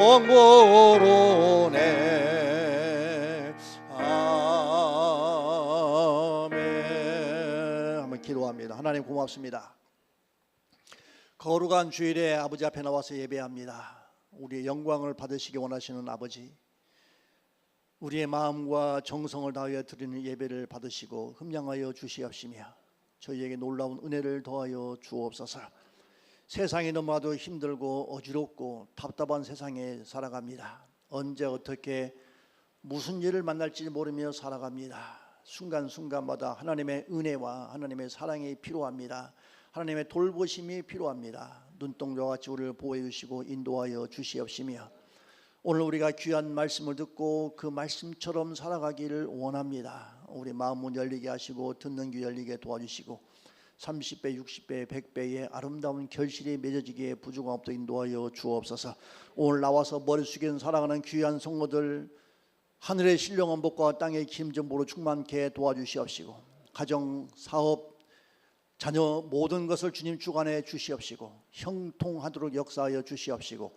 모르네. 아멘. 한번 기도합니다. 하나님 고맙습니다. 거룩한 주일에 아버지 앞에 나와서 예배합니다. 우리의 영광을 받으시기 원하시는 아버지, 우리의 마음과 정성을 다하여 드리는 예배를 받으시고 흠량하여 주시옵시며 저희에게 놀라운 은혜를 더하여 주옵소서. 세상이 너무나도 힘들고 어지럽고 답답한 세상에 살아갑니다. 언제 어떻게 무슨 일을 만날지 모르며 살아갑니다. 순간순간마다 하나님의 은혜와 하나님의 사랑이 필요합니다. 하나님의 돌보심이 필요합니다. 눈동자와 같이 우리를 보호해 주시고 인도하여 주시옵시며 오늘 우리가 귀한 말씀을 듣고 그 말씀처럼 살아가기를 원합니다. 우리 마음문 열리게 하시고 듣는 귀 열리게 도와주시고 30배, 60배, 100배의 아름다운 결실이 맺어지기에 부족함 없도록 인도하여 주옵소서. 오늘 나와서 머리 숙이는 사랑하는 귀한 성도들 하늘의 신령한 복과 땅의 기름전부로 충만케 도와주시옵시고 가정, 사업, 자녀 모든 것을 주님 주관해 주시옵시고 형통하도록 역사하여 주시옵시고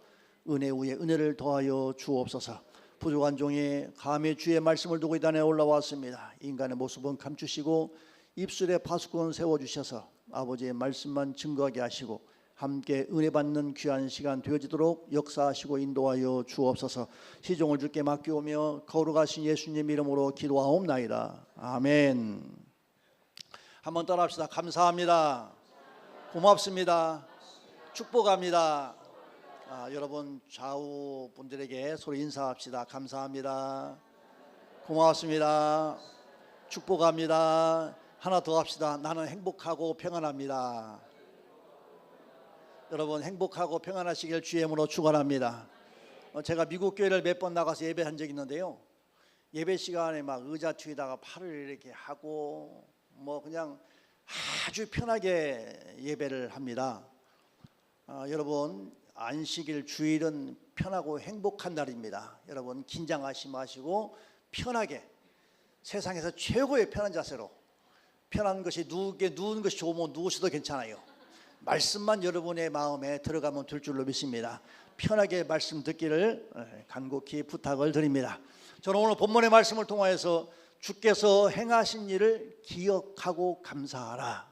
은혜 위에 은혜를 더하여 주옵소서. 부족한 종이 감히 주의 말씀을 두고 이 단에 올라왔습니다. 인간의 모습은 감추시고 입술에 파수꾼 세워주셔서 아버지의 말씀만 증거하게 하시고 함께 은혜 받는 귀한 시간 되어지도록 역사하시고 인도하여 주옵소서. 시종을 주께 맡기오며 거룩하신 예수님 이름으로 기도하옵나이다. 아멘. 한번 따라합시다. 감사합니다. 고맙습니다. 축복합니다. 여러분 좌우 분들에게 서로 인사합시다. 감사합니다. 고맙습니다. 축복합니다. 하나 더 합시다. 나는 행복하고 평안합니다. 여러분 행복하고 평안하시길 주의 이름으로 축원합니다. 제가 미국 교회를 몇 번 나가서 예배한 적이 있는데요, 예배 시간에 막 의자 뒤에다가 팔을 이렇게 하고 뭐 그냥 아주 편하게 예배를 합니다. 여러분 안식일 주일은 편하고 행복한 날입니다. 여러분 긴장하지 마시고 편하게 세상에서 최고의 편한 자세로, 편한 것이 누운 것이 좋으면 누우셔도 괜찮아요. 말씀만 여러분의 마음에 들어가면 될 줄로 믿습니다. 편하게 말씀 듣기를 간곡히 부탁을 드립니다. 저는 오늘 본문의 말씀을 통하여서 주께서 행하신 일을 기억하고 감사하라,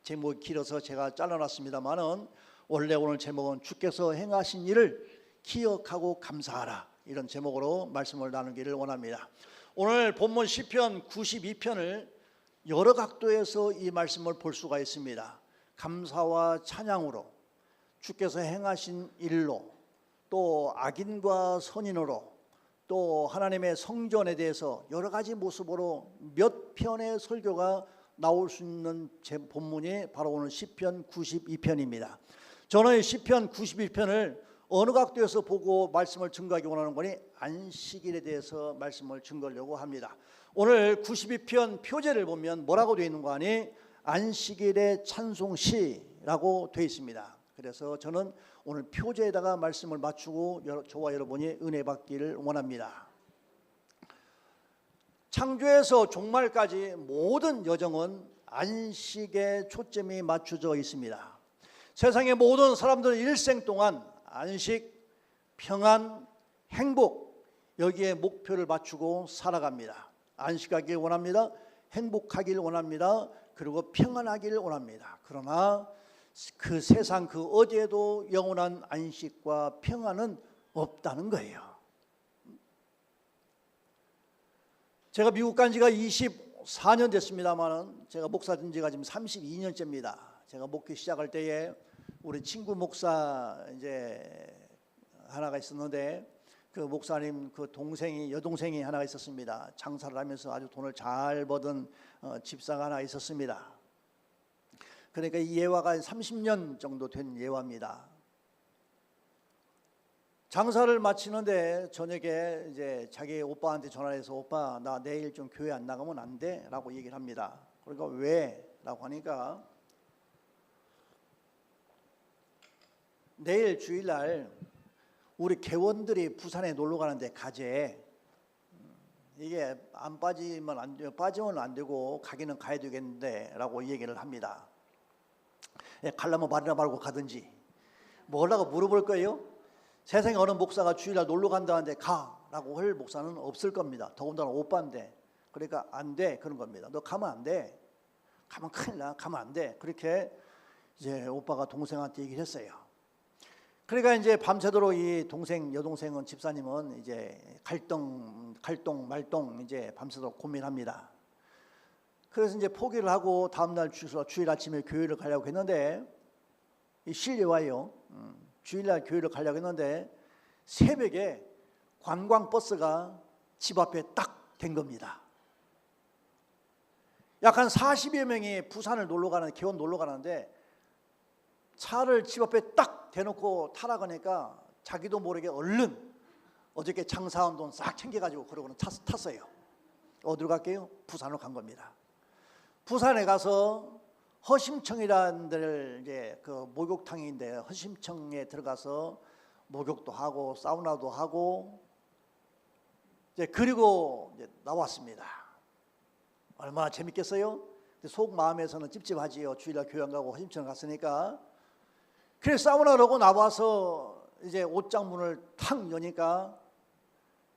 제목이 길어서 제가 잘라놨습니다만은 원래 오늘 제목은 주께서 행하신 일을 기억하고 감사하라, 이런 제목으로 말씀을 나누기를 원합니다. 오늘 본문 시편 92편을 여러 각도에서 이 말씀을 볼 수가 있습니다. 감사와 찬양으로, 주께서 행하신 일로, 또 악인과 선인으로, 또 하나님의 성전에 대해서 여러 가지 모습으로 몇 편의 설교가 나올 수 있는 제 본문이 바로 오늘 시편 92편입니다. 저는 시편 91편을 어느 각도에서 보고 말씀을 증거하기 원하는 거니 안식일에 대해서 말씀을 증거하려고 합니다. 오늘 92편 표제를 보면 뭐라고 되어 있는 거 아니? 안식일의 찬송시라고 되어 있습니다. 그래서 저는 오늘 표제에다가 말씀을 맞추고 저와 여러분이 은혜 받기를 원합니다. 창조에서 종말까지 모든 여정은 안식에 초점이 맞춰져 있습니다. 세상의 모든 사람들은 일생 동안 안식, 평안, 행복, 여기에 목표를 맞추고 살아갑니다. 안식하길 원합니다. 행복하길 원합니다. 그리고 평안하기를 원합니다. 그러나 그 세상 그 어디에도 영원한 안식과 평안은 없다는 거예요. 제가 미국 간 지가 24년 됐습니다만 제가 목사 된 지가 지금 32년째입니다. 제가 목회 시작할 때에 우리 친구 목사 이제 하나가 있었는데 그 목사님 그 동생이 여동생이 하나가 있었습니다. 장사를 하면서 아주 돈을 잘 버던 집사가 하나 있었습니다. 그러니까 이 예화가 30년 정도 된 예화입니다. 장사를 마치는데 저녁에 이제 자기 오빠한테 전화해서 오빠 나 내일 좀 교회 안 나가면 안 돼? 라고 얘기를 합니다. 그러니까 왜? 라고 하니까 내일 주일날 우리 개원들이 부산에 놀러 가는데 가재. 이게 안 빠지면 안 돼요. 빠지면 안 되고 가기는 가야 되겠는데 라고 얘기를 합니다. 가려면 말이나 말고 가든지 뭐라고 물어볼 거예요. 세상에 어느 목사가 주일날 놀러 간다는데 가라고 할 목사는 없을 겁니다. 더군다나 오빠인데. 그러니까 안 돼, 그런 겁니다. 너 가면 안 돼. 가면 큰일 나. 가면 안 돼. 그렇게 이제 오빠가 동생한테 얘기를 했어요. 그러니까 이제 밤새도록 이 여동생은 집사님은 이제 갈동 말동 이제 밤새도록 고민합니다. 그래서 이제 포기를 하고 다음날 주일 아침에 교회를 가려고 했는데 실례와요. 주일날 교회를 가려고 했는데 새벽에 관광버스가 집 앞에 딱 된 겁니다. 약 한 40여 명이 부산을 개원 놀러 가는데 차를 집 앞에 딱 대놓고 타라 그러니까 자기도 모르게 얼른 어저께 장사한 돈 싹 챙겨가지고 그러고는 탔어요. 어디로 갈게요? 부산으로 간 겁니다. 부산에 가서 허심청이라는 데를 이제 그 목욕탕인데 허심청에 들어가서 목욕도 하고 사우나도 하고 이제 그리고 이제 나왔습니다. 얼마나 재밌겠어요? 속 마음에서는 찝찝하지요. 주일날 교회 안 가고 허심청 갔으니까. 그래서 사우나를 하고 나와서 이제 옷장 문을 탁 여니까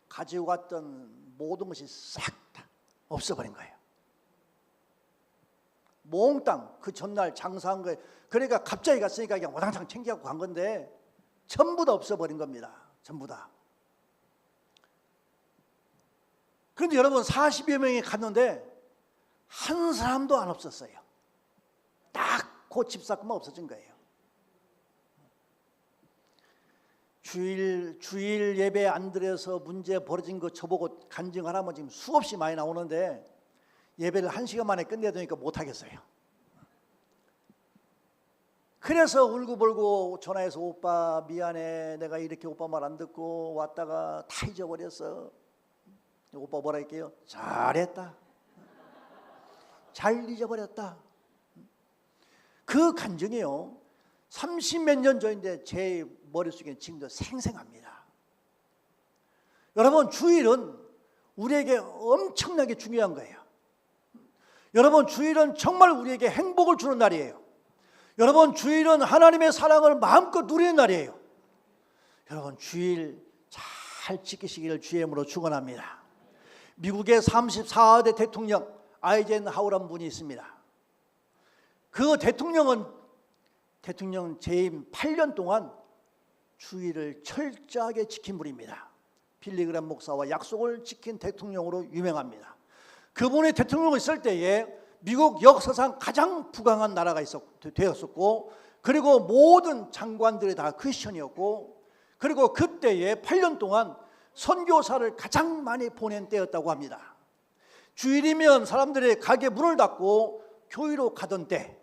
가지고 갔던 모든 것이 싹 다 없어버린 거예요. 몽땅 그 전날 장사한 거예요. 그러니까 갑자기 갔으니까 그냥 와당장 챙겨갖고 간 건데 전부 다 없어버린 겁니다. 전부 다. 그런데 여러분 40여 명이 갔는데 한 사람도 안 없었어요. 딱 그 집사건만 없어진 거예요. 주일 예배 안 드려서 문제 벌어진 거 저보고 간증하라면 지금 수없이 많이 나오는데 예배를 1시간 만에 끝내야 되니까 못하겠어요. 그래서 울고불고 전화해서 오빠 미안해. 내가 이렇게 오빠 말 안 듣고 왔다가 다 잊어버렸어. 오빠 뭐라 할게요? 잘했다. 잘 잊어버렸다. 그 간증이요. 30몇 년 전인데 제 머릿속에 지금도 생생합니다. 여러분 주일은 우리에게 엄청나게 중요한 거예요. 여러분 주일은 정말 우리에게 행복을 주는 날이에요. 여러분 주일은 하나님의 사랑을 마음껏 누리는 날이에요. 여러분 주일 잘 지키시기를 주의 이름으로 축원합니다. 미국의 34대 대통령 아이젠하워라는 분이 있습니다. 그 대통령 재임 8년 동안 주일을 철저하게 지킨 분입니다. 빌리그램 목사와 약속을 지킨 대통령으로 유명합니다. 그분이 대통령으로 있을 때에 미국 역사상 가장 부강한 나라가 되었었고, 그리고 모든 장관들이 다 크리스천이었고, 그리고 그때에 8년 동안 선교사를 가장 많이 보낸 때였다고 합니다. 주일이면 사람들이 가게 문을 닫고 교회로 가던 때,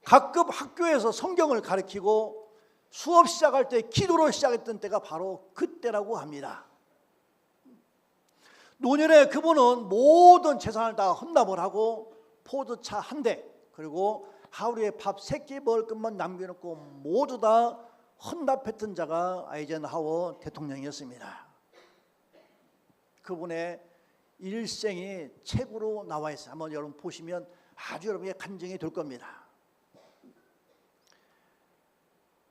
각급 학교에서 성경을 가르치고 수업 시작할 때 기도로 시작했던 때가 바로 그때라고 합니다. 노년에 그분은 모든 재산을 다 헌납을 하고 포도차 한 대, 그리고 하루에 밥 3끼 먹을 것만 남겨놓고 모두 다 헌납했던 자가 아이젠하워 대통령이었습니다. 그분의 일생이 책으로 나와 있어요. 한번 여러분 보시면 아주 여러분에게 간증이 될 겁니다.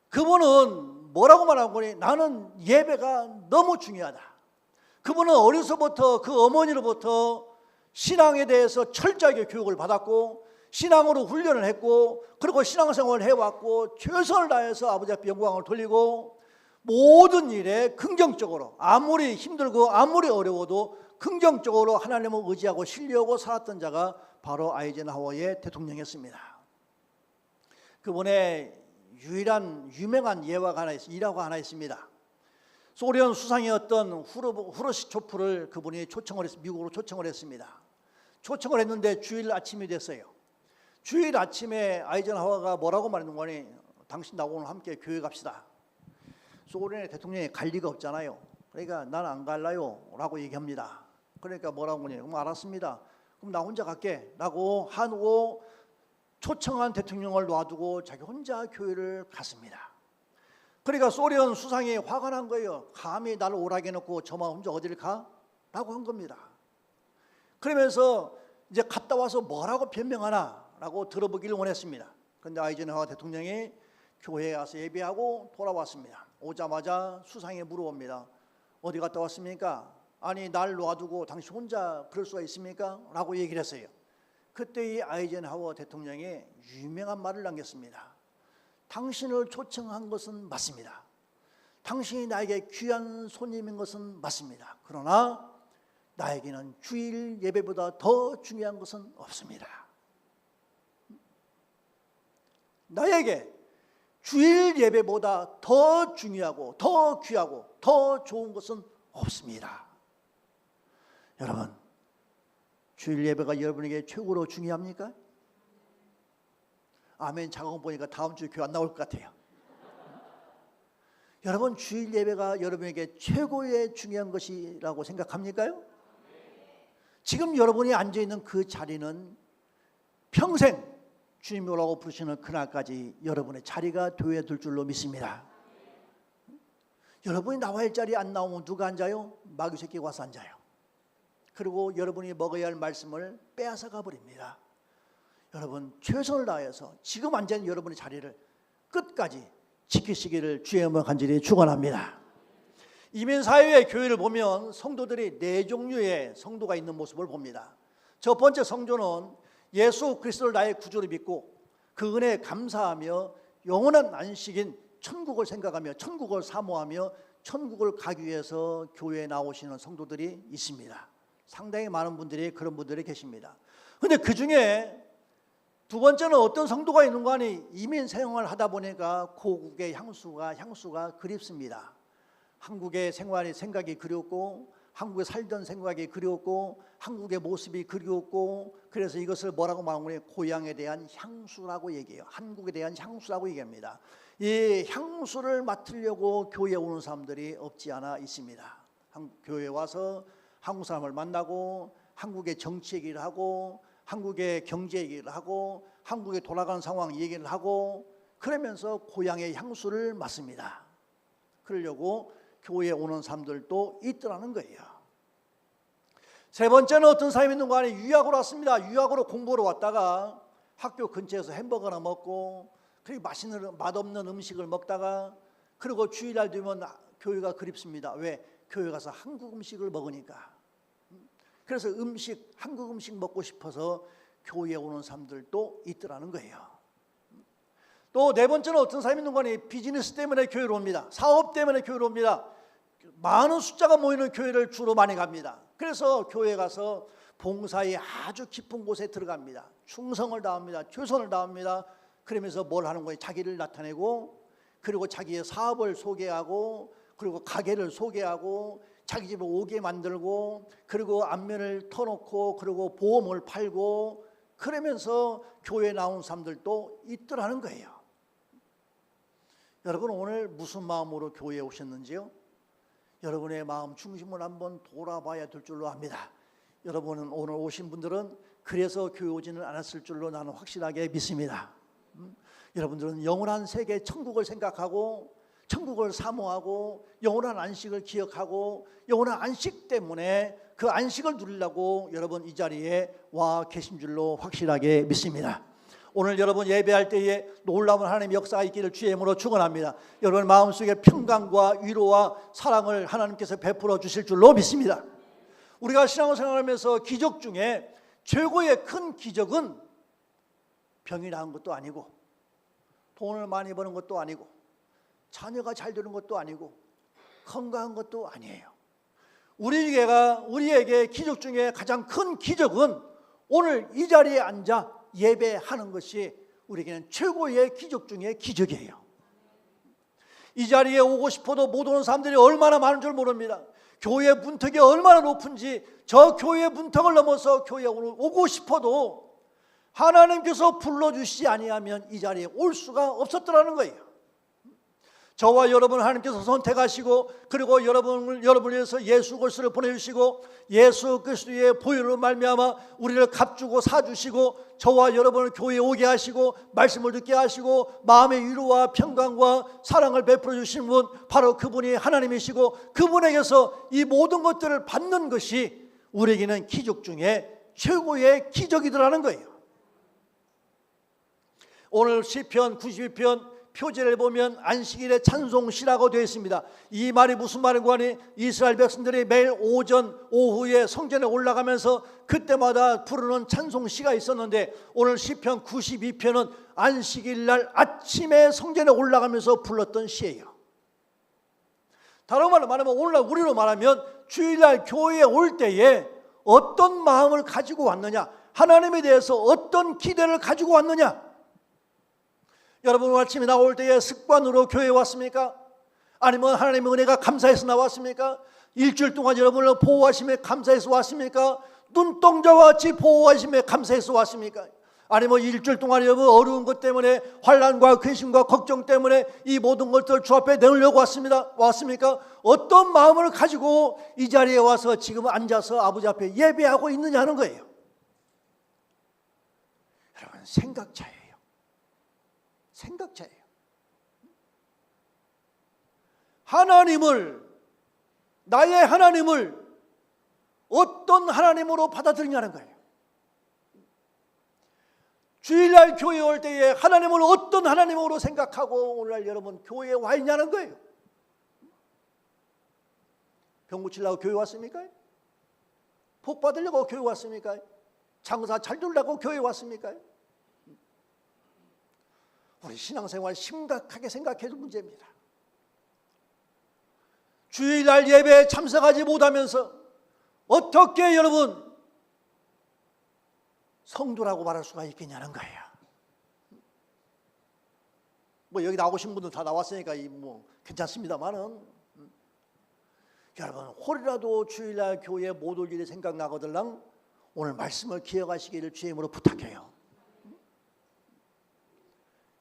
그분은 뭐라고 말하고 보니 나는 예배가 너무 중요하다. 그분은 어려서부터 그 어머니로부터 신앙에 대해서 철저하게 교육을 받았고 신앙으로 훈련을 했고 그리고 신앙생활을 해왔고 최선을 다해서 아버지 앞에 영광을 돌리고 모든 일에 긍정적으로 아무리 힘들고 아무리 어려워도 긍정적으로 하나님을 의지하고 신뢰하고 살았던 자가 바로 아이젠하워의 대통령이었습니다. 그분의 유일한 유명한 일화가 하나 있습니다. 소련 수상이었던 후르시초프를 그분이 미국으로 초청을 했습니다. 초청을 했는데 주일 아침이 됐어요. 주일 아침에 아이젠하워가 뭐라고 말했는 거니? 당신 나하고 오늘 함께 교회 갑시다. 소련의 대통령이 갈 리가 없잖아요. 그러니까 나는 안 갈라요 라고 얘기합니다. 그러니까 뭐라고 하니? 그럼 알았습니다. 그럼 나 혼자 갈게 라고 하고 초청한 대통령을 놔두고 자기 혼자 교회를 갔습니다. 그러니까 소련 수상이 화가 난 거예요. 감히 나를 오라게 해놓고 저만 혼자 어디를 가? 라고 한 겁니다. 그러면서 이제 갔다 와서 뭐라고 변명하나 라고 들어보기를 원했습니다. 그런데 아이젠하워 대통령이 교회에 가서 예배하고 돌아왔습니다. 오자마자 수상에 물어봅니다. 어디 갔다 왔습니까? 아니 날 놔두고 당신 혼자 그럴 수가 있습니까? 라고 얘기를 했어요. 그때 이 아이젠하워 대통령이 유명한 말을 남겼습니다. 당신을 초청한 것은 맞습니다. 당신이 나에게 귀한 손님인 것은 맞습니다. 그러나 나에게는 주일 예배보다 더 중요한 것은 없습니다. 나에게 주일 예배보다 더 중요하고 더 귀하고 더 좋은 것은 없습니다. 여러분, 주일 예배가 여러분에게 최고로 중요합니까? 아멘. 자공 보니까 다음 주에 교회 안 나올 것 같아요. 여러분, 주일 예배가 여러분에게 최고의 중요한 것이라고 생각합니까요? 지금 여러분이 앉아있는 그 자리는 평생 주님이 오라고 부르시는 그날까지 여러분의 자리가 되어야 될 줄로 믿습니다. 여러분이 나와야 할 자리에 안 나오면 누가 앉아요? 마귀 새끼가 와서 앉아요. 그리고 여러분이 먹어야 할 말씀을 빼앗아 가버립니다. 여러분, 최선을 다해서 지금 앉아있는 여러분의 자리를 끝까지 지키시기를 주의 이름으로 간절히 축원합니다. 이민사회의 교회를 보면 성도들이 네 종류의 성도가 있는 모습을 봅니다. 첫 번째 성도는 예수 그리스도를 나의 구주로 믿고 그 은혜에 감사하며 영원한 안식인 천국을 생각하며 천국을 사모하며 천국을 가기 위해서 교회에 나오시는 성도들이 있습니다. 상당히 많은 분들이 그런 분들이 계십니다. 그런데 그 중에 두 번째는 어떤 성도가 있는가 하니 이민 생활을 하다 보니까 고국의 향수가 그립습니다. 한국의 생각이 그리웠고 한국에 살던 생각이 그리웠고 한국의 모습이 그리웠고 그래서 이것을 뭐라고 말하면 고향에 대한 향수라고 얘기해요. 한국에 대한 향수라고 얘기합니다. 이 향수를 맡으려고 교회에 오는 사람들이 없지 않아 있습니다. 교회에 와서 한국 사람을 만나고 한국의 정치 얘기를 하고 한국의 경제 얘기를 하고 한국에 돌아가는 상황 얘기를 하고 그러면서 고향의 향수를 맡습니다. 그러려고 교회에 오는 사람들도 있더라는 거예요. 세 번째는 어떤 사람이 있는 거 아니에요. 유학으로 왔습니다. 유학으로 공부하러 왔다가 학교 근처에서 햄버거나 먹고 그리고 맛없는 음식을 먹다가 그리고 주일날 되면 교회가 그립습니다. 왜? 교회 가서 한국 음식을 먹으니까. 그래서 한국 음식 먹고 싶어서 교회에 오는 사람들도 있더라는 거예요. 또 네 번째는 어떤 사람이 있는 거니 비즈니스 때문에 교회로 옵니다. 사업 때문에 교회로 옵니다. 많은 숫자가 모이는 교회를 주로 많이 갑니다. 그래서 교회에 가서 봉사의 아주 깊은 곳에 들어갑니다. 충성을 다합니다. 최선을 다합니다. 그러면서 뭘 하는 거예요? 자기를 나타내고 그리고 자기의 사업을 소개하고 그리고 가게를 소개하고 자기 집을 오게 만들고 그리고 안면을 터놓고 그리고 보험을 팔고 그러면서 교회에 나온 사람들도 있더라는 거예요. 여러분 오늘 무슨 마음으로 교회에 오셨는지요? 여러분의 마음 중심을 한번 돌아봐야 될 줄로 압니다. 여러분은 오늘 오신 분들은 그래서 교회 오지는 않았을 줄로 나는 확실하게 믿습니다. 여러분들은 영원한 세계 천국을 생각하고 천국을 사모하고 영원한 안식을 기억하고 영원한 안식 때문에 그 안식을 누리려고 여러분 이 자리에 와 계신 줄로 확실하게 믿습니다. 오늘 여러분 예배할 때에 놀라운 하나님의 역사가 있기를 주의 이름으로 축원합니다. 여러분 마음속에 평강과 위로와 사랑을 하나님께서 베풀어 주실 줄로 믿습니다. 우리가 신앙을 생활하면서 기적 중에 최고의 큰 기적은 병이 나은 것도 아니고 돈을 많이 버는 것도 아니고 자녀가 잘 되는 것도 아니고 건강한 것도 아니에요. 우리에게 기적 중에 가장 큰 기적은 오늘 이 자리에 앉아 예배하는 것이 우리에게는 최고의 기적 중에 기적이에요. 이 자리에 오고 싶어도 못 오는 사람들이 얼마나 많은 줄 모릅니다. 교회 문턱이 얼마나 높은지 저 교회 문턱을 넘어서 교회에 오고 싶어도 하나님께서 불러주시지 아니하면 이 자리에 올 수가 없었더라는 거예요. 저와 여러분 하나님께서 선택하시고 그리고 여러분을 위해서 예수 그리스도를 보내주시고 예수 그리스도의 보혈로 말미암아 우리를 값주고 사주시고 저와 여러분을 교회에 오게 하시고 말씀을 듣게 하시고 마음의 위로와 평강과 사랑을 베풀어 주신 분 바로 그분이 하나님이시고 그분에게서 이 모든 것들을 받는 것이 우리에게는 기적 중에 최고의 기적이더라는 거예요. 오늘 시편 91편 표제를 보면 안식일의 찬송시라고 되어 있습니다. 이 말이 무슨 말인고 하니 이스라엘 백성들이 매일 오전 오후에 성전에 올라가면서 그때마다 부르는 찬송시가 있었는데 오늘 시편 92편은 안식일 날 아침에 성전에 올라가면서 불렀던 시예요. 다른 말로 말하면 오늘날 우리로 말하면 주일날 교회에 올 때에 어떤 마음을 가지고 왔느냐, 하나님에 대해서 어떤 기대를 가지고 왔느냐. 여러분 아침에 나올 때에 습관으로 교회에 왔습니까? 아니면 하나님의 은혜가 감사해서 나왔습니까? 일주일 동안 여러분을 보호하심에 감사해서 왔습니까? 눈동자와 같이 보호하심에 감사해서 왔습니까? 아니면 일주일 동안 여러분 어려운 것 때문에 환난과 근심과 걱정 때문에 이 모든 것들을 주 앞에 내놓으려고 왔습니까? 어떤 마음을 가지고 이 자리에 와서 지금 앉아서 아버지 앞에 예배하고 있느냐 하는 거예요. 여러분 생각 차이예요. 생각 차이예요. 하나님을, 나의 하나님을 어떤 하나님으로 받아들이냐는 거예요. 주일날 교회에 올 때에 하나님을 어떤 하나님으로 생각하고 오늘날 여러분 교회에 와 있냐는 거예요. 병 고치려고 교회 왔습니까? 복 받으려고 교회 왔습니까? 장사 잘 되려고 교회 왔습니까? 우리 신앙생활 심각하게 생각해야 될 문제입니다. 주일날 예배에 참석하지 못하면서 어떻게 여러분 성도라고 말할 수가 있겠냐는 거예요. 뭐 여기 나오신 분들 다 나왔으니까 뭐 괜찮습니다만은 여러분 홀이라도 주일날 교회에 못 올 일이 생각나거들랑 오늘 말씀을 기억하시기를 주의 이름으로 부탁해요.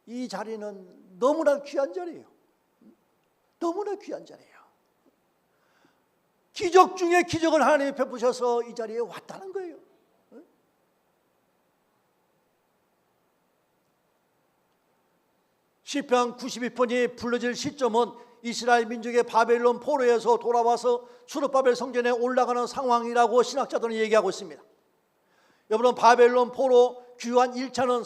이 자리는 너무나 귀한 자리예요. 너무나 귀한 자리예요. 기적 중에 기적을 하나님이 베푸셔서 이 자리에 왔다는 거예요. 시편 92편이 불러질 시점은 이스라엘 민족의 바벨론 포로에서 돌아와서 수르바벨 성전에 올라가는 상황이라고 신학자들은 얘기하고 있습니다. 여러분 바벨론 포로 귀환 1차는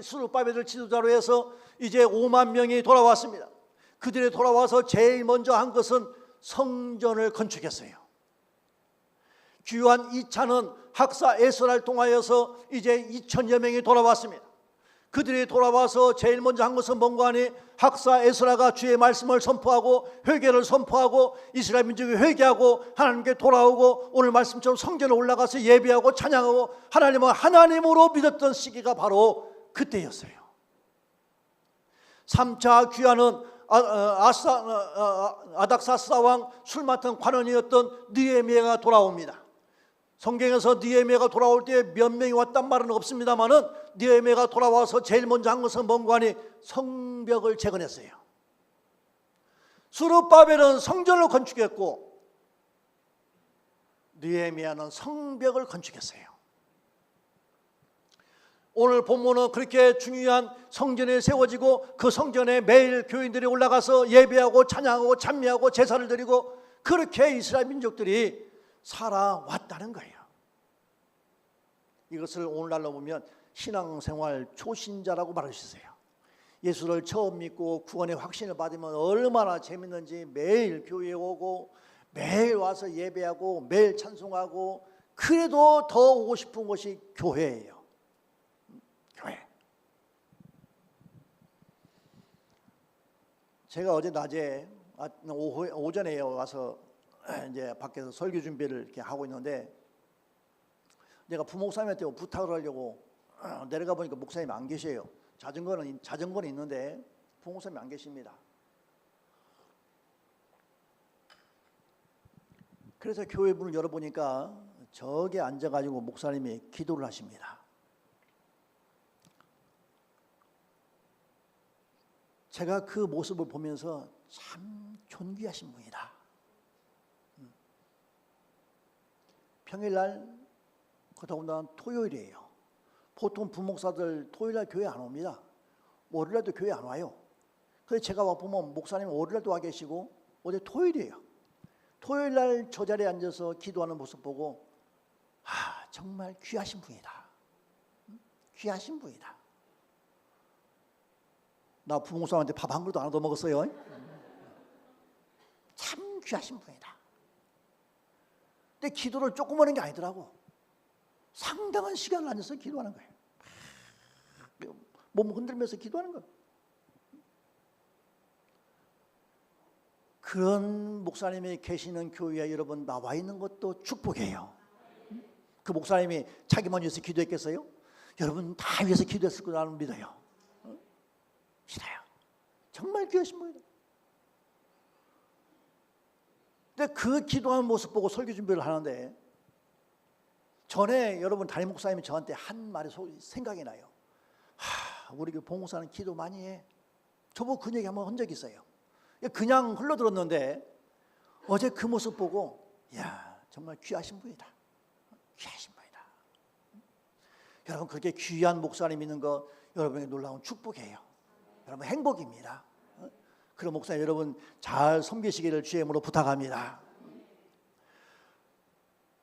수르바벨을 지도자로 해서 이제 5만 명이 돌아왔습니다. 그들이 돌아와서 제일 먼저 한 것은 성전을 건축했어요. 귀환 2차는 학사 에스라를 통하여서 이제 2천여 명이 돌아왔습니다. 그들이 돌아와서 제일 먼저 한 것은 뭔가 하니 학사 에스라가 주의 말씀을 선포하고 회개를 선포하고 이스라엘 민족이 회개하고 하나님께 돌아오고 오늘 말씀처럼 성전에 올라가서 예배하고 찬양하고 하나님을 하나님으로 믿었던 시기가 바로 그때였어요. 3차 귀환은 아닥사스다 왕 술 맡은 관원이었던 느헤미야가 돌아옵니다. 성경에서 느헤미야가 돌아올 때 몇 명이 왔단 말은 없습니다만은 느헤미야가 돌아와서 제일 먼저 한 것은 뭔가 하니 성벽을 재건했어요. 수르바벨은 성전을 건축했고 느헤미야는 성벽을 건축했어요. 오늘 본문은 그렇게 중요한 성전이 세워지고 그 성전에 매일 교인들이 올라가서 예배하고 찬양하고 찬미하고 제사를 드리고 그렇게 이스라엘 민족들이 살아왔다는 거예요. 이것을 오늘날로 보면 신앙생활 초신자라고 말할 수 있어요. 예수를 처음 믿고 구원의 확신을 받으면 얼마나 재밌는지 매일 교회에 오고 매일 와서 예배하고 매일 찬송하고 그래도 더 오고 싶은 곳이 교회예요. 교회. 제가 어제 낮에 오전에 와서 이제 밖에서 설교 준비를 이렇게 하고 있는데 내가 부목사님한테 부탁을 하려고 내려가 보니까 목사님이 안 계셔요. 자전거는 있는데 부목사님이 안 계십니다. 그래서 교회 문을 열어보니까 저기 앉아가지고 목사님이 기도를 하십니다. 제가 그 모습을 보면서 참 존귀하신 분이다. 평일날 더군다나 토요일이에요. 보통 부목사들 토요일날 교회 안 옵니다. 월요일날도 교회 안 와요. 그래서 제가 보면 목사님 월요일날도 와 계시고 어제 토요일이에요. 토요일날 저 자리에 앉아서 기도하는 모습 보고 정말 귀하신 분이다. 귀하신 분이다. 나 부목사한테 밥 한 그릇도 안 얻어 먹었어요. 참 귀하신 분이다. 근데 기도를 조금 하는 게 아니더라고. 상당한 시간을 앉아서 기도하는 거예요. 몸 흔들면서 기도하는 거예요. 그런 목사님이 계시는 교회에 여러분 나와 있는 것도 축복이에요. 그 목사님이 자기만 위해서 기도했겠어요? 여러분 다 위해서 기도했을 거라 나는 믿어요. 믿어요. 정말 귀하신 분이에요. 근데 그 기도하는 모습 보고 설교 준비를 하는데 전에 여러분 담임 목사님이 저한테 한 말이 생각이 나요. 우리 그 봉사는 기도 많이 해. 저보고 그 얘기 한번 한 적이 있어요. 그냥 흘러들었는데 어제 그 모습 보고 야 정말 귀하신 분이다. 귀하신 분이다. 여러분 그렇게 귀한 목사님 있는 거 여러분에게 놀라운 축복이에요. 여러분 행복입니다. 그런 목사님 여러분 잘 섬기시기를 주의 이름으로 부탁합니다.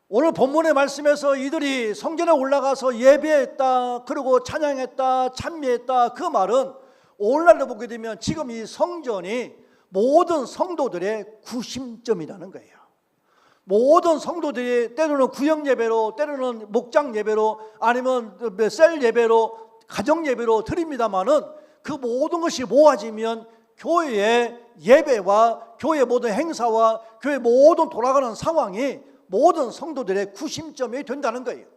오늘 본문의 말씀에서 이들이 성전에 올라가서 예배했다, 그리고 찬양했다, 찬미했다, 그 말은 오늘날로 보게 되면 지금 이 성전이 모든 성도들의 구심점이라는 거예요. 모든 성도들이 때로는 구역 예배로, 때로는 목장 예배로, 아니면 셀 예배로, 가정 예배로 드립니다마는 그 모든 것이 모아지면 교회의 예배와 교회 모든 행사와 교회 모든 돌아가는 상황이 모든 성도들의 구심점이 된다는 거예요.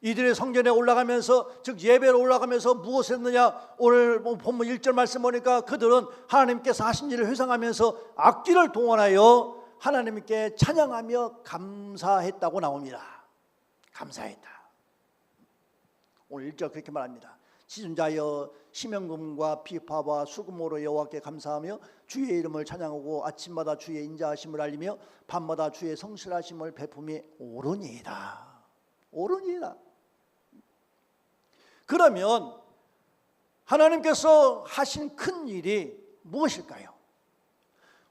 이들의 성전에 올라가면서 즉 예배로 올라가면서 무엇을 했느냐, 오늘 본문 1절 말씀 보니까 그들은 하나님께서 하신 일을 회상하면서 악기를 동원하여 하나님께 찬양하며 감사했다고 나옵니다. 감사했다. 오늘 1절 그렇게 말합니다. 지존자여 심연금과 비파와 수금으로 여호와께 감사하며 주의 이름을 찬양하고 아침마다 주의 인자하심을 알리며 밤마다 주의 성실하심을 베품이 옳으니이다. 옳으니이다. 그러면 하나님께서 하신 큰 일이 무엇일까요?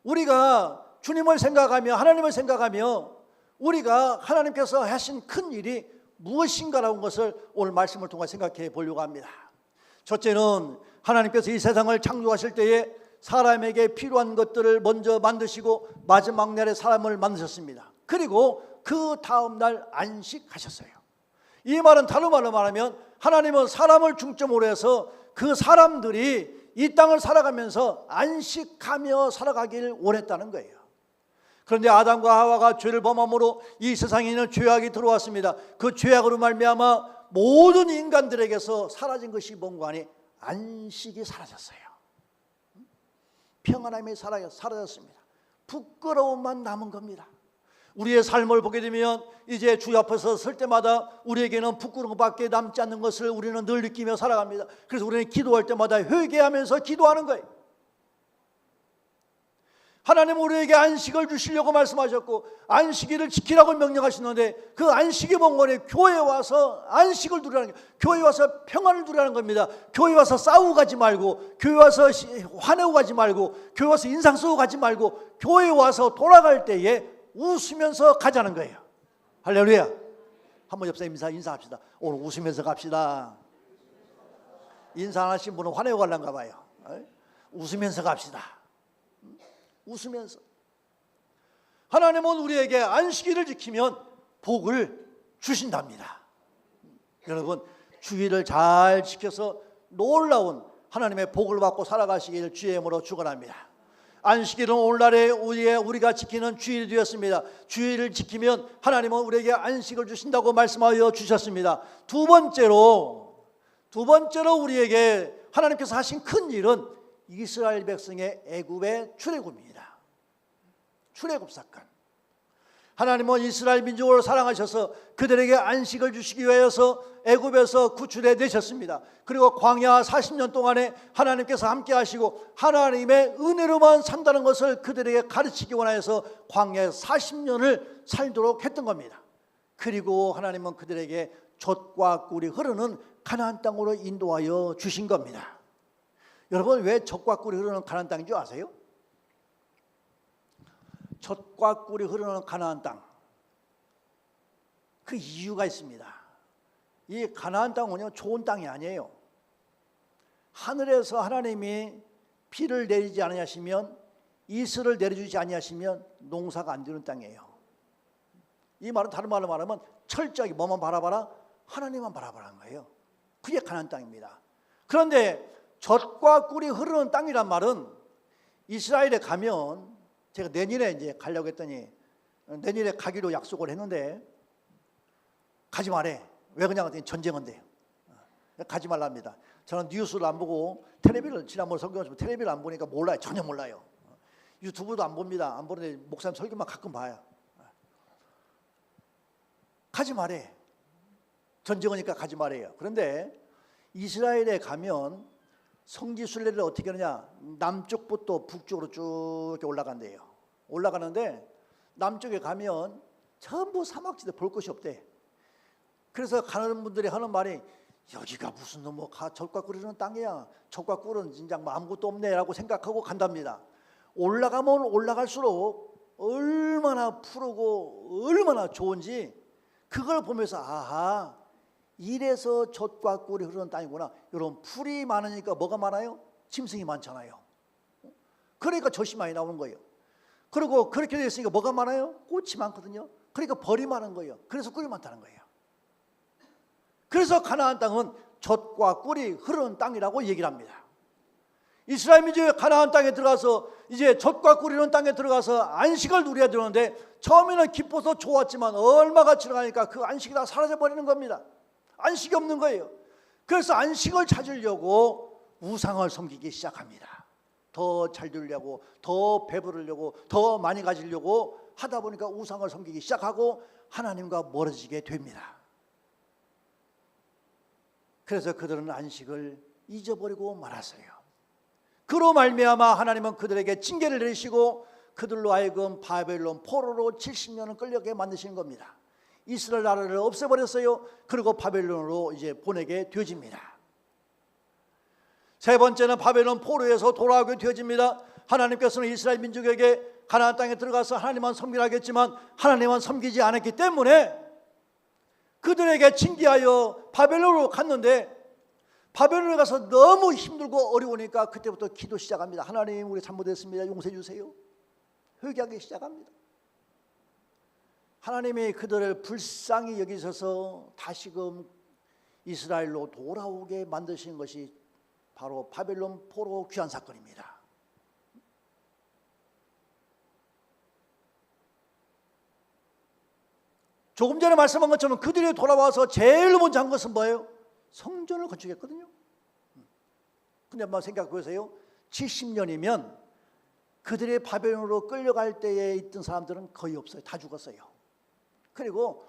우리가 주님을 생각하며 하나님을 생각하며 우리가 하나님께서 하신 큰 일이 무엇인가라는 것을 오늘 말씀을 통해 생각해 보려고 합니다. 첫째는 하나님께서 이 세상을 창조하실 때에 사람에게 필요한 것들을 먼저 만드시고 마지막 날에 사람을 만드셨습니다. 그리고 그 다음 날 안식하셨어요. 이 말은 다른 말로 말하면 하나님은 사람을 중점으로 해서 그 사람들이 이 땅을 살아가면서 안식하며 살아가기를 원했다는 거예요. 그런데 아담과 하와가 죄를 범함으로 이 세상에 있는 죄악이 들어왔습니다. 그 죄악으로 말미암아 모든 인간들에게서 사라진 것이 뭔가 하니 안식이 사라졌어요. 평안함이 사라졌습니다. 부끄러움만 남은 겁니다. 우리의 삶을 보게 되면 이제 주 앞에서 설 때마다 우리에게는 부끄러운 것밖에 남지 않는 것을 우리는 늘 느끼며 살아갑니다. 그래서 우리는 기도할 때마다 회개하면서 기도하는 거예요. 하나님은 우리에게 안식을 주시려고 말씀하셨고 안식일을 지키라고 명령하시는데 그 안식이 뭔가에 교회에 와서 안식을 누리라는 거예요. 교회에 와서 평안을 누리라는 겁니다. 교회에 와서 싸우고 가지 말고, 교회에 와서 화내고 가지 말고, 교회에 와서 인상 쓰고 가지 말고, 교회에 와서 돌아갈 때에 웃으면서 가자는 거예요. 할렐루야. 한번 옆에 인사합시다. 오늘 웃으면서 갑시다. 인사 안 하신 분은 화내고 가려는가 봐요. 웃으면서 갑시다. 웃으면서. 하나님은 우리에게 안식일을 지키면 복을 주신답니다. 여러분 주일을 잘 지켜서 놀라운 하나님의 복을 받고 살아가시기를 주의 이름으로 축원합니다. 안식일은 오늘날에 우리가 지키는 주일이 되었습니다. 주일을 지키면 하나님은 우리에게 안식을 주신다고 말씀하여 주셨습니다. 두 번째로 우리에게 하나님께서 하신 큰 일은 이스라엘 백성의 애굽의 출애굽입니다. 출애굽 사건. 하나님은 이스라엘 민족을 사랑하셔서 그들에게 안식을 주시기 위해서 애굽에서 구출해 내셨습니다. 그리고 광야 40년 동안에 하나님께서 함께 하시고 하나님의 은혜로만 산다는 것을 그들에게 가르치기 원하여서 광야 40년을 살도록 했던 겁니다. 그리고 하나님은 그들에게 젖과 꿀이 흐르는 가나안 땅으로 인도하여 주신 겁니다. 여러분 왜 젖과 꿀이 흐르는 가나안 땅인 줄 아세요? 젖과 꿀이 흐르는 가나안 땅, 그 이유가 있습니다. 이 가나안 땅은요 좋은 땅이 아니에요. 하늘에서 하나님이 비를 내리지 아니하시면, 이슬을 내려주지 아니하시면 농사가 안 되는 땅이에요. 이 말은 다른 말로 말하면 철저하게 뭐만 바라봐라? 하나님만 바라보라는 거예요. 그게 가나안 땅입니다. 그런데 젖과 꿀이 흐르는 땅이란 말은 이스라엘에 가면, 제가 내년에 이제 가려고 했더니 내년에 가기로 약속을 했는데 가지 말래. 왜 그러냐 했더니 전쟁인데요. 가지 말랍니다. 저는 뉴스를 안 보고 텔레비를, 지난번에 설교하시면 텔레비를 안 보니까 몰라요. 전혀 몰라요. 유튜브도 안 봅니다. 안 보는데 목사님 설교만 가끔 봐요. 가지 말래. 전쟁이니까 가지 말래요. 그런데 이스라엘에 가면 성지순례를 어떻게 하느냐, 남쪽부터 북쪽으로 쭉 이렇게 올라간대요. 올라가는데 남쪽에 가면 전부 사막지대, 볼 것이 없대. 그래서 가는 분들이 하는 말이, 여기가 무슨 뭐 젖과 꿀이는 땅이야, 젖과 꿀은 진짜 뭐 아무것도 없네라고 생각하고 간답니다. 올라가면 올라갈수록 얼마나 푸르고 얼마나 좋은지 그걸 보면서, 아하, 이래서 젖과 꿀이 흐르는 땅이구나. 이런 풀이 많으니까 뭐가 많아요? 짐승이 많잖아요. 그러니까 젖이 많이 나오는 거예요. 그리고 그렇게 되어 있으니까 뭐가 많아요? 꽃이 많거든요. 그러니까 벌이 많은 거예요. 그래서 꿀이 많다는 거예요. 그래서 가나안 땅은 젖과 꿀이 흐르는 땅이라고 얘기를 합니다. 이스라엘 민족이 가나안 땅에 들어가서 이제 젖과 꿀이 흐르는 땅에 들어가서 안식을 누려야 되는데, 처음에는 기뻐서 좋았지만 얼마가 지나가니까 그 안식이 다 사라져 버리는 겁니다. 안식이 없는 거예요. 그래서 안식을 찾으려고 우상을 섬기기 시작합니다. 더 잘 되려고, 더 배부르려고, 더 많이 가지려고 하다 보니까 우상을 섬기기 시작하고 하나님과 멀어지게 됩니다. 그래서 그들은 안식을 잊어버리고 말았어요. 그로 말미암아 하나님은 그들에게 징계를 내리시고 그들로 하여금 바벨론 포로로 70년을 끌려게 만드시는 겁니다. 이스라엘 나라를 없애버렸어요. 그리고 바벨론으로 이제 보내게 되어집니다. 세 번째는 바벨론 포로에서 돌아오게 되어집니다. 하나님께서는 이스라엘 민족에게 가나안 땅에 들어가서 하나님만 섬기라 하겠지만 하나님만 섬기지 않았기 때문에 그들에게 징계하여 바벨론으로 갔는데, 바벨론에 가서 너무 힘들고 어려우니까 그때부터 기도 시작합니다. 하나님, 우리 잘못했습니다. 용서해 주세요. 회개하기 시작합니다. 하나님이 그들을 불쌍히 여기셔서 다시금 이스라엘로 돌아오게 만드신 것이 바로 바벨론 포로 귀환 사건입니다. 조금 전에 말씀한 것처럼 그들이 돌아와서 제일 먼저 한 것은 뭐예요? 성전을 건축했거든요. 근데 한번 생각해 보세요. 70년이면 그들의 바벨론으로 끌려갈 때에 있던 사람들은 거의 없어요. 다 죽었어요. 그리고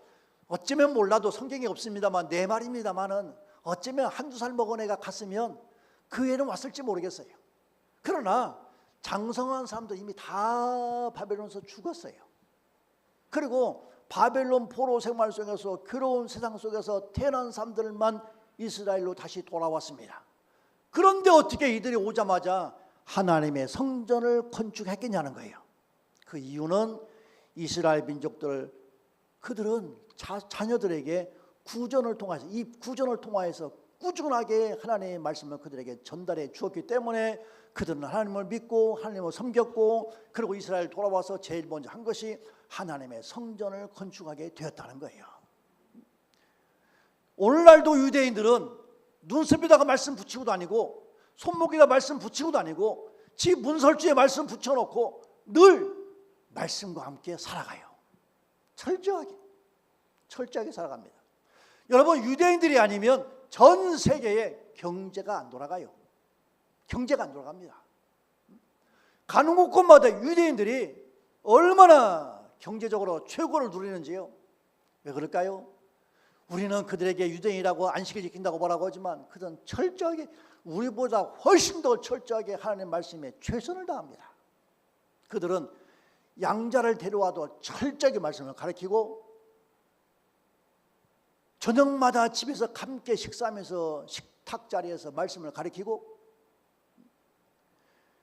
어쩌면 몰라도 성경이 없습니다만 내 말입니다만은 어쩌면 한두 살 먹은 애가 갔으면 그 애는 왔을지 모르겠어요. 그러나 장성한 사람들 이미 다 바벨론에서 죽었어요. 그리고 바벨론 포로 생활 속에서 괴로운 세상 속에서 태어난 사람들만 이스라엘로 다시 돌아왔습니다. 그런데 어떻게 이들이 오자마자 하나님의 성전을 건축했겠냐는 거예요. 그 이유는 이스라엘 민족들, 그들은 자녀들에게 구전을 통해서, 이 구전을 통하여서 꾸준하게 하나님의 말씀을 그들에게 전달해 주었기 때문에 그들은 하나님을 믿고 하나님을 섬겼고, 그리고 이스라엘 돌아와서 제일 먼저 한 것이 하나님의 성전을 건축하게 되었다는 거예요. 오늘날도 유대인들은 눈썹에다가 말씀 붙이고 다니고 손목에다 말씀 붙이고 다니고 지 문설주에 말씀 붙여놓고 늘 말씀과 함께 살아가요. 철저하게 살아갑니다. 여러분, 유대인들이 아니면 전 세계에 경제가 안 돌아가요. 경제가 안 돌아갑니다. 가는 곳곳마다 유대인들이 얼마나 경제적으로 최고를 누리는지요. 왜 그럴까요? 우리는 그들에게 유대인이라고 안식을 지킨다고 뭐라고 하지만 그들은 철저하게, 우리보다 훨씬 더 철저하게 하나님의 말씀에 최선을 다합니다. 그들은 양자를 데려와도 철저하게 말씀을 가르치고, 저녁마다 집에서 함께 식사하면서 식탁 자리에서 말씀을 가르치고,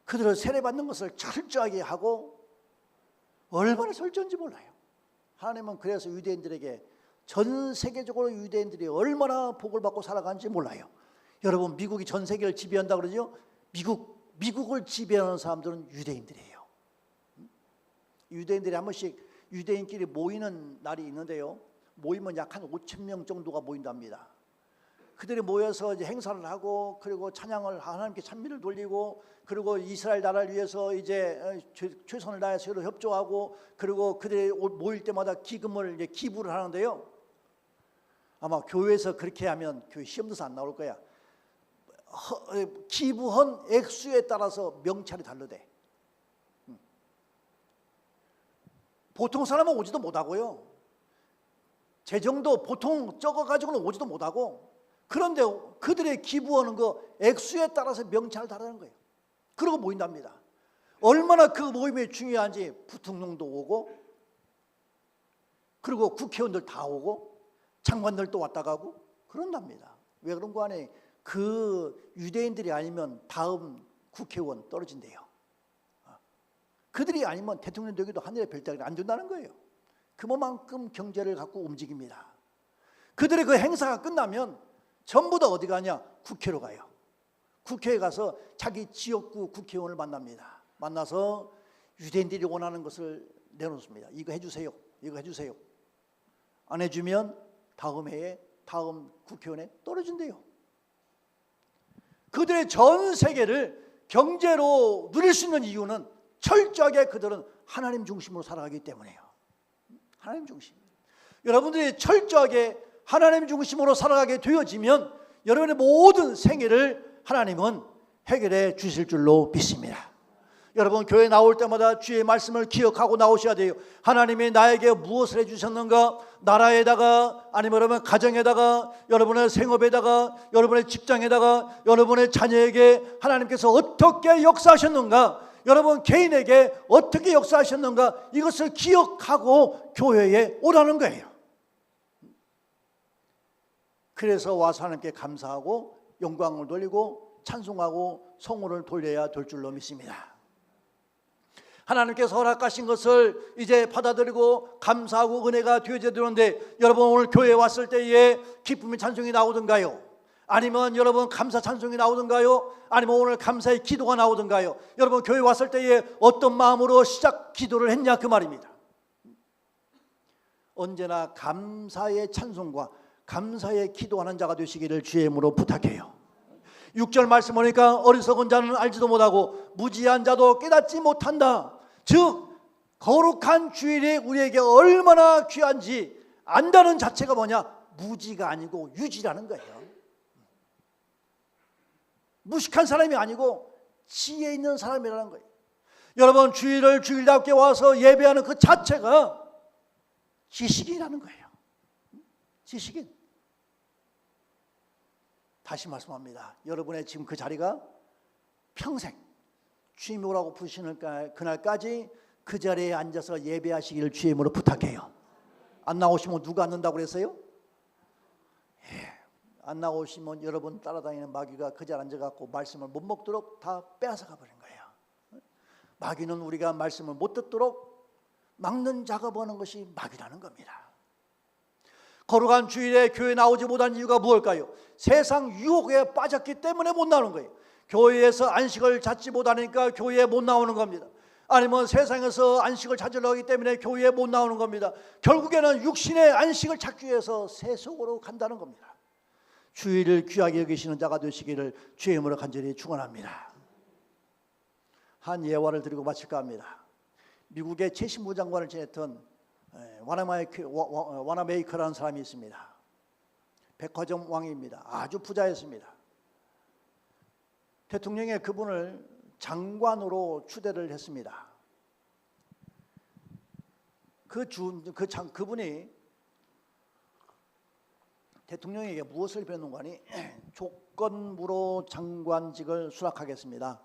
그들을 세례받는 것을 철저하게 하고, 얼마나 철저한지 몰라요. 하나님은 그래서 유대인들에게, 전 세계적으로 유대인들이 얼마나 복을 받고 살아가는지 몰라요. 여러분, 미국이 전 세계를 지배한다 그러죠? 미국을 지배하는 사람들은 유대인들이에요. 유대인들이 한 번씩 유대인끼리 모이는 날이 있는데요. 모이면 약 한 5천 명 정도가 모인답니다. 그들이 모여서 이제 행사를 하고, 그리고 찬양을 하나님께 찬미를 돌리고, 그리고 이스라엘 나라를 위해서 이제 최선을 다해서 서로 협조하고, 그리고 그들이 모일 때마다 기금을 이제 기부를 하는데요. 아마 교회에서 그렇게 하면 교회 시험도서 안 나올 거야. 기부한 액수에 따라서 명찰이 다르대. 보통 사람은 오지도 못하고요. 재정도 보통 적어가지고는 오지도 못하고, 그런데 그들의 기부하는 거 액수에 따라서 명찰을 다르는 거예요. 그러고 모인답니다. 얼마나 그 모임이 중요한지 부통령도 오고, 그리고 국회의원들 다 오고, 장관들도 왔다 가고 그런답니다. 왜 그런 거 아니? 그 유대인들이 아니면 다음 국회의원 떨어진대요. 그들이 아니면 대통령 되기도 하늘의 별따기를 안 준다는 거예요. 그만큼 경제를 갖고 움직입니다. 그들의 그 행사가 끝나면 전부 다 어디 가냐? 국회로 가요. 국회에 가서 자기 지역구 국회의원을 만납니다. 만나서 유대인들이 원하는 것을 내놓습니다. 이거 해주세요. 이거 해주세요. 안 해주면 다음 해에 다음 국회의원에 떨어진대요. 그들의 전 세계를 경제로 누릴 수 있는 이유는 철저하게 그들은 하나님 중심으로 살아가기 때문이에요. 하나님 중심. 여러분들이 철저하게 하나님 중심으로 살아가게 되어지면 여러분의 모든 생애를 하나님은 해결해 주실 줄로 믿습니다. 여러분, 교회 나올 때마다 주의 말씀을 기억하고 나오셔야 돼요. 하나님이 나에게 무엇을 해주셨는가? 나라에다가, 아니면 여러분 가정에다가, 여러분의 생업에다가, 여러분의 직장에다가, 여러분의 자녀에게 하나님께서 어떻게 역사하셨는가? 여러분 개인에게 어떻게 역사하셨는가? 이것을 기억하고 교회에 오라는 거예요. 그래서 와서 하나님께 감사하고 영광을 돌리고 찬송하고 성호를 돌려야 될 줄로 믿습니다. 하나님께서 허락하신 것을 이제 받아들이고 감사하고 은혜가 되어져야 되는데, 여러분 오늘 교회에 왔을 때에 기쁨의 찬송이 나오던가요? 아니면 여러분 감사 찬송이 나오던가요? 아니면 오늘 감사의 기도가 나오던가요? 여러분 교회 왔을 때에 어떤 마음으로 시작 기도를 했냐 그 말입니다. 언제나 감사의 찬송과 감사의 기도하는 자가 되시기를 주의 이름으로 부탁해요. 6절 말씀 보니까 어리석은 자는 알지도 못하고 무지한 자도 깨닫지 못한다. 즉 거룩한 주일이 우리에게 얼마나 귀한지 안다는 자체가 뭐냐? 무지가 아니고 유지라는 거예요. 무식한 사람이 아니고 지혜 있는 사람이라는 거예요. 여러분 주일을 주일답게 와서 예배하는 그 자체가 지식이라는 거예요. 지식인. 다시 말씀합니다. 여러분의 지금 그 자리가 평생 주님이 오라고 부르시는 그날까지 그 자리에 앉아서 예배하시기를 주의 이름으로 부탁해요. 안 나오시면 누가 앉는다고 그랬어요? 안 나오시면 여러분 따라다니는 마귀가 그 자리에 앉아갖고 말씀을 못 먹도록 다 빼앗아가 버린 거예요. 마귀는 우리가 말씀을 못 듣도록 막는 작업하는 것이 마귀라는 겁니다. 거룩한 주일에 교회 나오지 못한 이유가 무엇일까요? 세상 유혹에 빠졌기 때문에 못 나오는 거예요. 교회에서 안식을 찾지 못하니까 교회에 못 나오는 겁니다. 아니면 세상에서 안식을 찾으려 하기 때문에 교회에 못 나오는 겁니다. 결국에는 육신의 안식을 찾기 위해서 세속으로 간다는 겁니다. 주일을 귀하게 여기시는 자가 되시기를 주의 이름으로 간절히 축원합니다. 한 예화를 드리고 마칠까 합니다. 미국의 최신부 장관을 지냈던 와나메이커라는 사람이 있습니다. 백화점 왕입니다. 아주 부자였습니다. 대통령이 그분을 장관으로 추대를 했습니다. 그분이 대통령에게 무엇을 배우는 거니? 조건부로 장관직을 수락하겠습니다.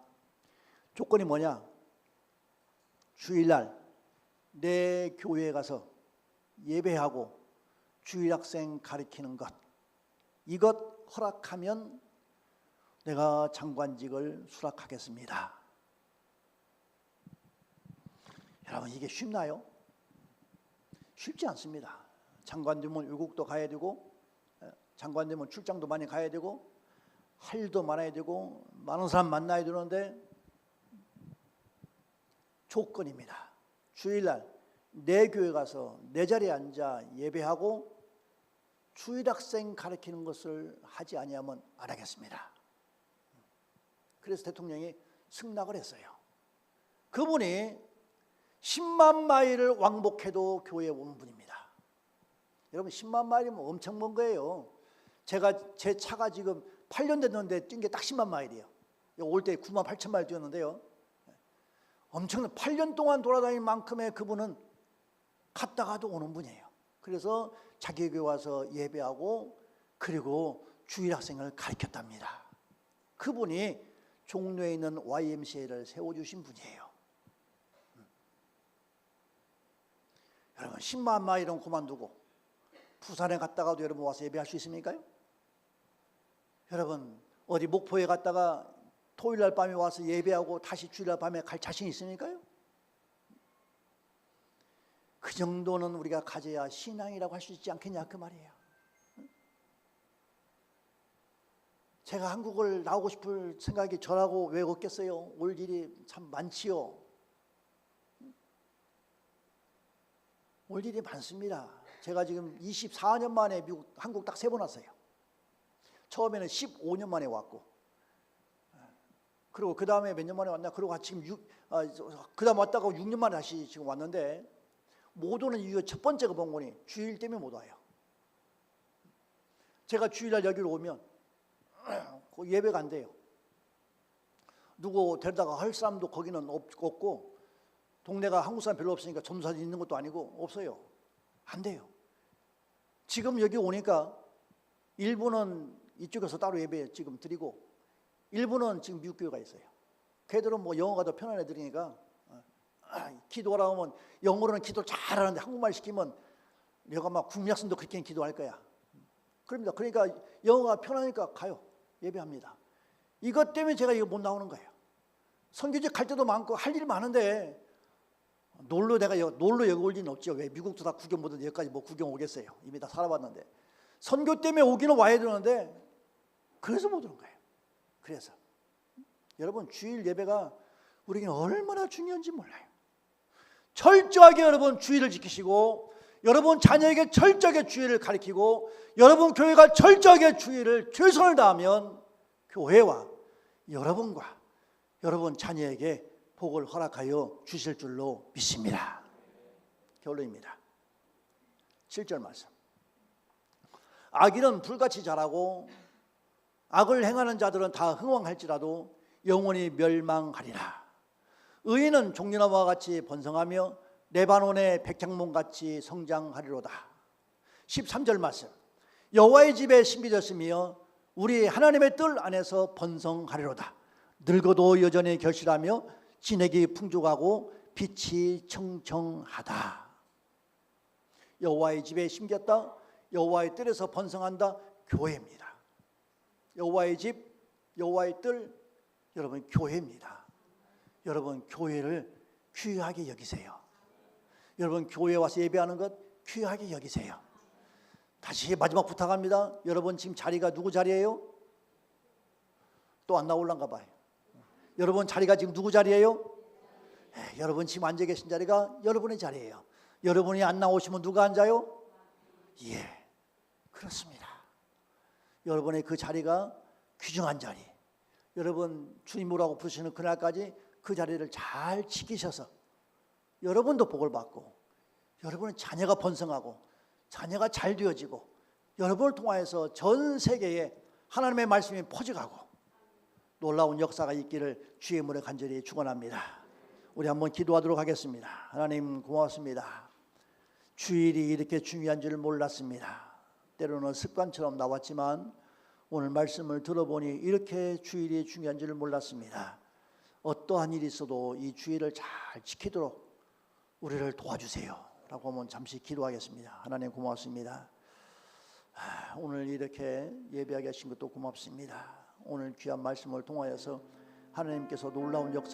조건이 뭐냐? 주일날 내 교회에 가서 예배하고 주일학생 가르치는 것, 이것 허락하면 내가 장관직을 수락하겠습니다. 여러분 이게 쉽나요? 쉽지 않습니다. 장관 되면 외국도 가야 되고, 장관 되면 출장도 많이 가야 되고, 할 일도 많아야 되고 많은 사람 만나야 되는데 조건입니다. 주일날 내 교회 가서 내 자리에 앉아 예배하고 주일학생 가르치는 것을 하지 아니하면 안 하겠습니다. 그래서 대통령이 승낙을 했어요. 그분이 10만 마일을 왕복해도 교회에 온 분입니다. 여러분 10만 마일이면 엄청 먼 거예요. 제 차가 지금 8년 됐는데 뛴 게 딱 10만 마일이에요. 올 때 9만 8천 마일 뛰었는데요. 엄청난 8년 동안 돌아다닌 만큼의 그분은 갔다가도 오는 분이에요. 그래서 자기 교회 와서 예배하고 그리고 주일학생을 가르쳤답니다. 그분이 종로에 있는 YMCA를 세워주신 분이에요. 여러분 10만 마일은 그만두고 부산에 갔다가도 여러분 와서 예배할 수 있습니까요? 여러분 어디 목포에 갔다가 토요일날 밤에 와서 예배하고 다시 주일날 밤에 갈 자신 있습니까요? 그 정도는 우리가 가져야 신앙이라고 할 수 있지 않겠냐 그 말이에요. 제가 한국을 나오고 싶을 생각이 저라고 왜 없겠어요? 올 일이 참 많지요. 올 일이 많습니다. 제가 지금 24년 만에 한국 딱 3번 왔어요. 처음에는 15년 만에 왔고, 그리고 그 다음에 몇 년 만에 왔나? 그리고 지금 그 다음 왔다가 6년 만에 다시 지금 왔는데, 못 오는 이유 첫 번째가 뭔 주일 때문에 못 와요. 제가 주일날 여기로 오면 예배가 안 돼요. 누구 데려다가 할 사람도 거기는 없고, 동네가 한국 사람 별로 없으니까 전도사님 있는 것도 아니고 없어요. 안 돼요. 지금 여기 오니까 일부는 이쪽에서 따로 예배 지금 드리고 일부는 지금 미국 교회가 있어요. 걔들은 뭐 영어가 더 편한 애들이니까 기도하라 하면 영어로는 기도 잘하는데 한국말 시키면 내가 막 국민학생도 그렇게 기도할 거야. 그럽니다. 그러니까 영어가 편하니까 가요. 예배합니다. 이것 때문에 제가 이거 못 나오는 거예요. 선교지 갈 때도 많고 할 일 많은데 놀러 여기 올 리는 없죠. 왜 미국도 다 구경 못 하는데 여기까지 뭐 구경 오겠어요. 이미 다 살아봤는데 선교 때문에 오기는 와야 되는데 그래서 못 오는 거예요. 그래서 여러분 주일 예배가 우리에게 얼마나 중요한지 몰라요. 철저하게 여러분 주일을 지키시고 여러분 자녀에게 철저하게 주일을 가르치고 여러분 교회가 철저하게 주일을 최선을 다하면 교회와 여러분과 여러분 자녀에게 복을 허락하여 주실 줄로 믿습니다. 결론입니다. 7절 말씀. 악인은 불같이 자라고 악을 행하는 자들은 다 흥왕할지라도 영원히 멸망하리라. 의인은 종려나무와 같이 번성하며 레바논의 백향목같이 성장하리로다. 13절 말씀. 여호와의 집에 신비졌으며 우리 하나님의 뜰 안에서 번성하리로다. 늙어도 여전히 결실하며 진액이 풍족하고 빛이 청청하다. 여호와의 집에 심겼다. 여호와의 뜰에서 번성한다. 교회입니다. 여호와의 집, 여호와의 뜰, 여러분 교회입니다. 여러분 교회를 귀하게 여기세요. 여러분 교회 와서 예배하는 것 귀하게 여기세요. 다시 마지막 부탁합니다. 여러분 지금 자리가 누구 자리예요? 또 안 나올란가 봐요. 여러분 자리가 지금 누구 자리예요? 여러분 지금 앉아 계신 자리가 여러분의 자리예요. 여러분이 안 나오시면 누가 앉아요? 예, 그렇습니다. 여러분의 그 자리가 귀중한 자리. 여러분 주님이라고 부르시는 그날까지 그 자리를 잘 지키셔서 여러분도 복을 받고 여러분의 자녀가 번성하고 자녀가 잘 되어지고 여러분을 통하여서 전 세계에 하나님의 말씀이 퍼져가고 놀라운 역사가 있기를 주의 이름으로 간절히 축원합니다. 우리 한번 기도하도록 하겠습니다. 하나님 고맙습니다. 주일이 이렇게 중요한 줄 몰랐습니다. 때로는 습관처럼 나왔지만 오늘 말씀을 들어보니 이렇게 주일이 중요한 줄 몰랐습니다. 어떠한 일이 있어도 이 주일을 잘 지키도록 우리를 도와주세요 라고 하면 잠시 기도하겠습니다. 하나님 고맙습니다. 오늘 이렇게 예배하게 하신 것도 고맙습니다. 오늘 귀한 말씀을 통하여서 하나님께서 놀라운 역사